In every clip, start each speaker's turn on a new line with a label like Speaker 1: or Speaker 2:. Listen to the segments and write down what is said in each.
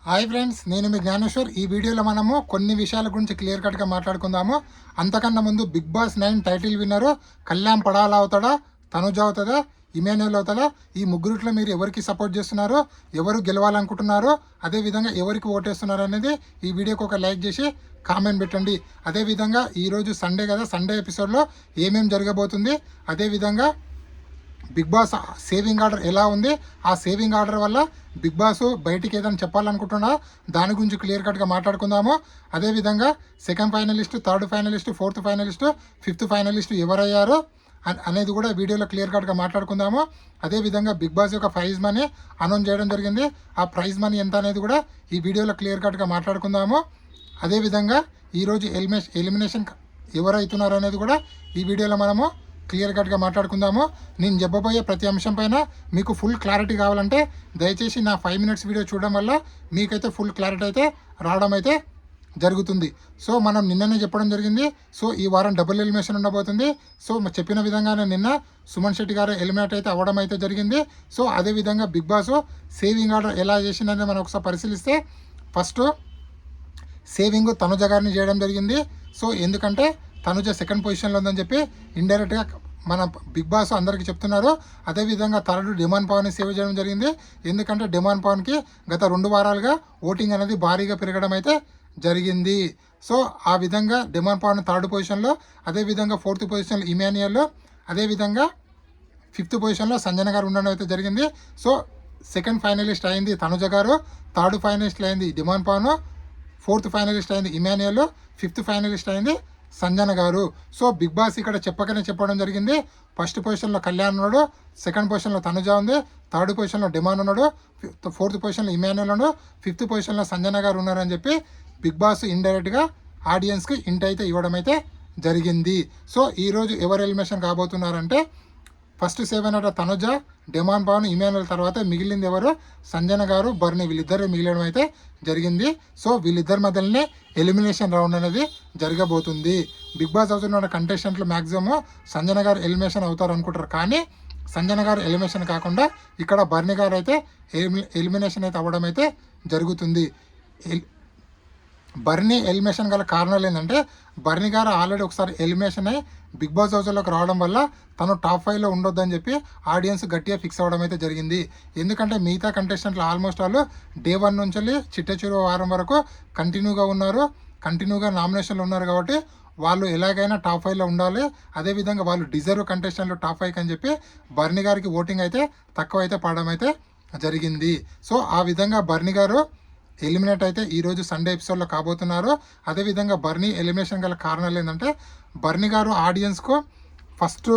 Speaker 1: Hi friends, నేను మీ జ్ఞానేశ్వర్. ఈ వీడియోలో మనము కొన్ని విషయాల గురించి క్లియర్ కట్గా మాట్లాడుకుందాము. అంతకన్నా ముందు బిగ్ బాస్ 9 టైటిల్ విన్నరు కళ్యాణ్ పడాలా అవుతాడా, తనుజ అవుతుందా, ఇమాన్యుయల్ అవుతాడా? ఈ ముగ్గురిట్లో మీరు ఎవరికి సపోర్ట్ చేస్తున్నారు, ఎవరు గెలవాలనుకుంటున్నారు, అదేవిధంగా ఎవరికి ఓటేస్తున్నారు అనేది ఈ వీడియోకి ఒక లైక్ చేసి కామెంట్ పెట్టండి. అదేవిధంగా ఈరోజు సండే కదా, సండే ఎపిసోడ్లో ఏమేమి జరగబోతుంది, అదేవిధంగా బిగ్ బాస్ సేవింగ్ ఆర్డర్ ఎలా ఉంది, ఆ సేవింగ్ ఆర్డర్ వల్ల బిగ్ బాస్ బయటికి ఏదైనా చెప్పాలనుకుంటున్నా దాని గురించి క్లియర్ కట్గా మాట్లాడుకుందాము. అదేవిధంగా second finalist, third finalist, fourth finalist, fifth finalist ఎవరయ్యారో అనేది కూడా వీడియోలో క్లియర్ కట్గా మాట్లాడుకుందాము. అదేవిధంగా బిగ్ బాస్ యొక్క ప్రైజ్ మనీ అనౌన్స్ చేయడం జరిగింది. ఆ ప్రైజ్ మనీ ఎంత అనేది కూడా ఈ వీడియోలో క్లియర్ కట్గా మాట్లాడుకుందాము. అదేవిధంగా ఈరోజు ఎలిమినేషన్ ఎవరైతున్నారు అనేది కూడా ఈ వీడియోలో మనము క్లియర్ కట్గా మాట్లాడుకుందాము. నేను చెప్పబోయే ప్రతి అంశం పైన మీకు ఫుల్ క్లారిటీ కావాలంటే దయచేసి నా 5 మినిట్స్ వీడియో చూడడం వల్ల మీకైతే ఫుల్ క్లారిటీ అయితే రావడం అయితే జరుగుతుంది. సో మనం నిన్ననే చెప్పడం జరిగింది. సో ఈ వారం డబుల్ ఎలిమినేషన్ ఉండబోతుంది. సో చెప్పిన విధంగానే నిన్న సుమన్ శెట్టి గారు ఎలిమినేట్ అయితే అవ్వడం అయితే జరిగింది. సో అదేవిధంగా బిగ్ బాస్ సేవింగ్ ఆర్డర్ ఎలా చేసిందని మనం ఒకసారి పరిశీలిస్తే ఫస్ట్ సేవింగ్ తనుజ గారిని చేయడం జరిగింది. సో ఎందుకంటే తనుజ సెకండ్ పొజిషన్లో ఉందని చెప్పి ఇండైరెక్ట్గా మన బిగ్ బాస్ అందరికీ చెప్తున్నారు. అదేవిధంగా థర్డ్ డిమాండ్ పవన్ని సేవ్ చేయడం జరిగింది. ఎందుకంటే డిమాండ్ పవన్కి గత 2 వారాలుగా ఓటింగ్ అనేది భారీగా పెరగడం అయితే జరిగింది. సో ఆ విధంగా డిమాండ్ పవన్ థర్డ్ పొజిషన్లో, అదేవిధంగా ఫోర్త్ పొజిషన్లో ఇమాన్యుయల్, అదేవిధంగా ఫిఫ్త్ పొజిషన్లో సంజన గారు ఉండడం అయితే జరిగింది. సో సెకండ్ ఫైనలిస్ట్ అయింది తనుజ గారు, థర్డ్ ఫైనలిస్ట్ అయింది డిమాండ్ పవన్, ఫోర్త్ ఫైనలిస్ట్ అయింది ఇమాన్యుయల్, ఫిఫ్త్ ఫైనలిస్ట్ అయింది సంజన గారు. సో బిగ్ బాస్ ఇక్కడ చెప్పడం జరిగింది. ఫస్ట్ పొజిషన్లో కళ్యాణ్ ఉన్నాడు, సెకండ్ పొజిషన్లో తనుజ ఉంది, థర్డ్ పొజిషన్లో డిమాండ్ ఉన్నాడు, ఫోర్త్ పొజిషన్లో ఇమాన్యుయల్ ఉన్నాడు, ఫిఫ్త్ పొజిషన్లో సంజన గారు ఉన్నారని చెప్పి బిగ్ బాస్ ఇండైరెక్ట్గా ఆడియన్స్కి ఇంట్ అయితే ఇవ్వడం అయితే జరిగింది. సో ఈరోజు ఎవరు ఎలిమినేషన్ కాబోతున్నారంటే first 7 Tanuja, demon Pavan, Emmanuel తర్వాత మిగిలింది ఎవరు, సంజన గారు, బర్ని, వీళ్ళిద్దరే మిగిలడం అయితే జరిగింది. సో వీళ్ళిద్దరి మధ్యలోనే ఎలిమినేషన్ రౌండ్ అనేది జరగబోతుంది. బిగ్ బాస్ హౌస్ ఉన్న కంటెస్టెంట్లు మ్యాక్సిమం సంజన గారు ఎలిమినేషన్ అవుతారు అనుకుంటారు, కానీ సంజన గారు ఎలిమినేషన్ కాకుండా ఇక్కడ బర్ని గారు అయితే ఎలిమినేషన్ అయితే అవ్వడం అయితే జరుగుతుంది. బర్నీ ఎలిమినేషన్ గల కారణాలు ఏంటంటే బర్నీ గారు ఆల్రెడీ ఒకసారి ఎలిమినేషన్ అయ్యి బిగ్ బాస్ హౌస్లోకి రావడం వల్ల తను టాప్ 5లో ఉండొద్దని చెప్పి ఆడియన్స్ గట్టిగా ఫిక్స్ అవ్వడం అయితే జరిగింది. ఎందుకంటే మిగతా కంటెస్టెంట్లు ఆల్మోస్ట్ వాళ్ళు డే 1 నుంచి చిట్ట చివరి వారం వరకు కంటిన్యూగా నామినేషన్లు ఉన్నారు కాబట్టి వాళ్ళు ఎలాగైనా టాప్ 5లో ఉండాలి. అదేవిధంగా వాళ్ళు డిజర్వ్ కంటెస్టెంట్లు టాప్ 5 అని చెప్పి బర్నీ గారికి ఓటింగ్ అయితే తక్కువ అయితే పడడం అయితే జరిగింది. సో ఆ విధంగా బర్నీ గారు ఎలిమినేట్ అయితే ఈరోజు సండే ఎపిసోడ్లో కాబోతున్నారు. అదేవిధంగా బర్నీ ఎలిమినేషన్ గల కారణాలు ఏంటంటే బర్నీ గారు ఆడియన్స్కు ఫస్ట్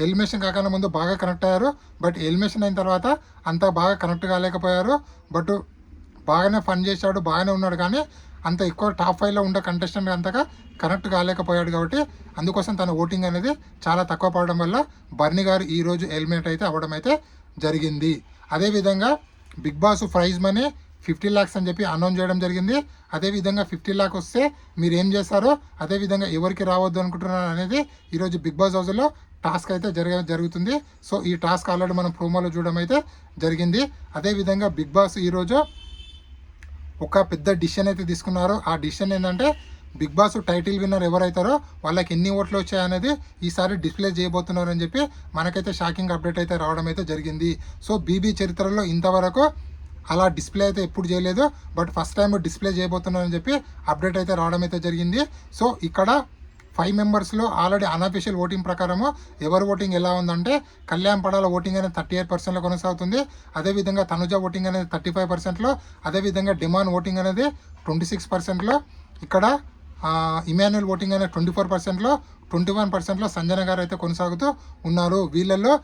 Speaker 1: ఎలిమినేషన్ కాకుండా ముందు బాగా కనెక్ట్ అయ్యారు. బట్ ఎలిమినేషన్ అయిన తర్వాత అంత బాగా కనెక్ట్ కాలేకపోయారు. బట్ బాగానే ఫన్ చేశాడు, బాగానే ఉన్నాడు, కానీ అంత ఎక్కువ టాప్ 5లో ఉండే కంటెస్టెంట్ అంతగా కనెక్ట్ కాలేకపోయాడు. కాబట్టి అందుకోసం తన ఓటింగ్ అనేది చాలా తక్కువ పడడం వల్ల బర్నీ గారు ఈరోజు ఎలిమినేట్ అయితే అవ్వడం అయితే జరిగింది. అదేవిధంగా big Boss prize money 50 lakhs అని చెప్పి అనౌన్స్ చేయడం జరిగింది. అదేవిధంగా 50 lakhs వస్తే మీరు ఏం చేస్తారో, అదేవిధంగా ఎవరికి రావద్దు అనుకుంటున్నారు అనేది ఈరోజు బిగ్ బాస్ హౌస్లో టాస్క్ అయితే జరుగుతుంది. సో ఈ టాస్క్ ఆల్రెడీ మనం ప్రోమోలో చూడడం అయితే జరిగింది. అదేవిధంగా బిగ్ బాస్ ఈరోజు ఒక పెద్ద డిసిషన్ అయితే తీసుకున్నారు. ఆ డిసిషన్ ఏంటంటే బిగ్ బాస్ టైటిల్ విన్నర్ ఎవరైతారో వాళ్ళకి ఎన్ని ఓట్లు వచ్చాయనేది ఈసారి డిస్ప్లే చేయబోతున్నారు అని చెప్పి మనకైతే షాకింగ్ అప్డేట్ అయితే రావడం అయితే జరిగింది. సో బీబీ చరిత్రలో ఇంతవరకు అలా డిస్ప్లే అయితే ఎప్పుడు చేయలేదు, బట్ ఫస్ట్ టైం డిస్ప్లే చేయబోతున్నారని చెప్పి అప్డేట్ అయితే రావడం అయితే జరిగింది. సో ఇక్కడ 5 మెంబర్స్లో ఆల్రెడీ అన్అఫీషియల్ ఓటింగ్ ప్రకారము ఎవరి ఓటింగ్ ఎలా ఉందంటే కళ్యాణ్ పడాల ఓటింగ్ అనేది 38%లో కొనసాగుతుంది. అదేవిధంగా తనుజ ఓటింగ్ అనేది 35%లో, అదేవిధంగా డిమాండ్ ఓటింగ్ అనేది 26%లో, ఇక్కడ ఇమాన్యుయల్ ఓటింగ్ అనేది 24%లో, 21%లో సంజన గారు అయితే కొనసాగుతూ ఉన్నారు. వీళ్ళల్లో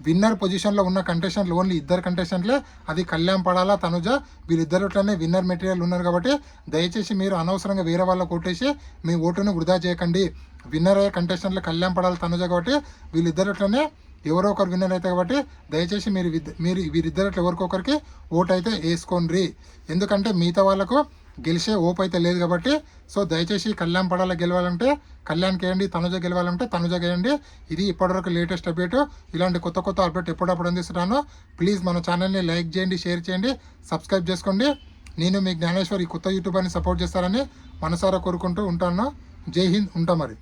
Speaker 1: విన్నర్ పొజిషన్లో ఉన్న కంటెస్టెంట్లు ఓన్లీ 2 కంటెస్టెంట్లే, అది కళ్యాణ్ పడాలా, తనుజ, వీళ్ళిద్దరిలోనే విన్నర్ మెటీరియల్ ఉన్నారు. కాబట్టి దయచేసి మీరు అనవసరంగా వేరే వాళ్ళకు ఓటేసి మీ ఓటును వృధా చేయకండి. విన్నర్ అయ్యే కంటెస్టెంట్లు కళ్యాణ్ పడాలా, తనుజ, కాబట్టి వీళ్ళిద్దరిలోనే ఎవరో ఒకరు విన్నర్ అయితే కాబట్టి దయచేసి మీరు వీరిద్దరిలో ఎవరికొకరికి ఓటు అయితే వేసుకోండి. ఎందుకంటే మిగతా వాళ్ళకు గెలిచే ఓపు అయితే లేదు కాబట్టి సో దయచేసి కళ్యాణ్ పడాల గెలవాలంటే కళ్యాణ్కి వేయండి, తనుజ గెలవాలంటే తనుజ వేయండి. ఇది ఇప్పటివరకు లేటెస్ట్ అప్డేట్. ఇలాంటి కొత్త కొత్త అప్డేట్ ఎప్పుడప్పుడు అందిస్తున్నాను. ప్లీజ్ మన ఛానల్ని లైక్ చేయండి, షేర్ చేయండి, సబ్స్క్రైబ్ చేసుకోండి. నేను మీ జ్ఞానేశ్వర్ ఈ కొత్త యూట్యూబర్ని సపోర్ట్ చేస్తారని మనసారా కోరుకుంటూ ఉంటాను. జై హింద్. ఉంటా మరి.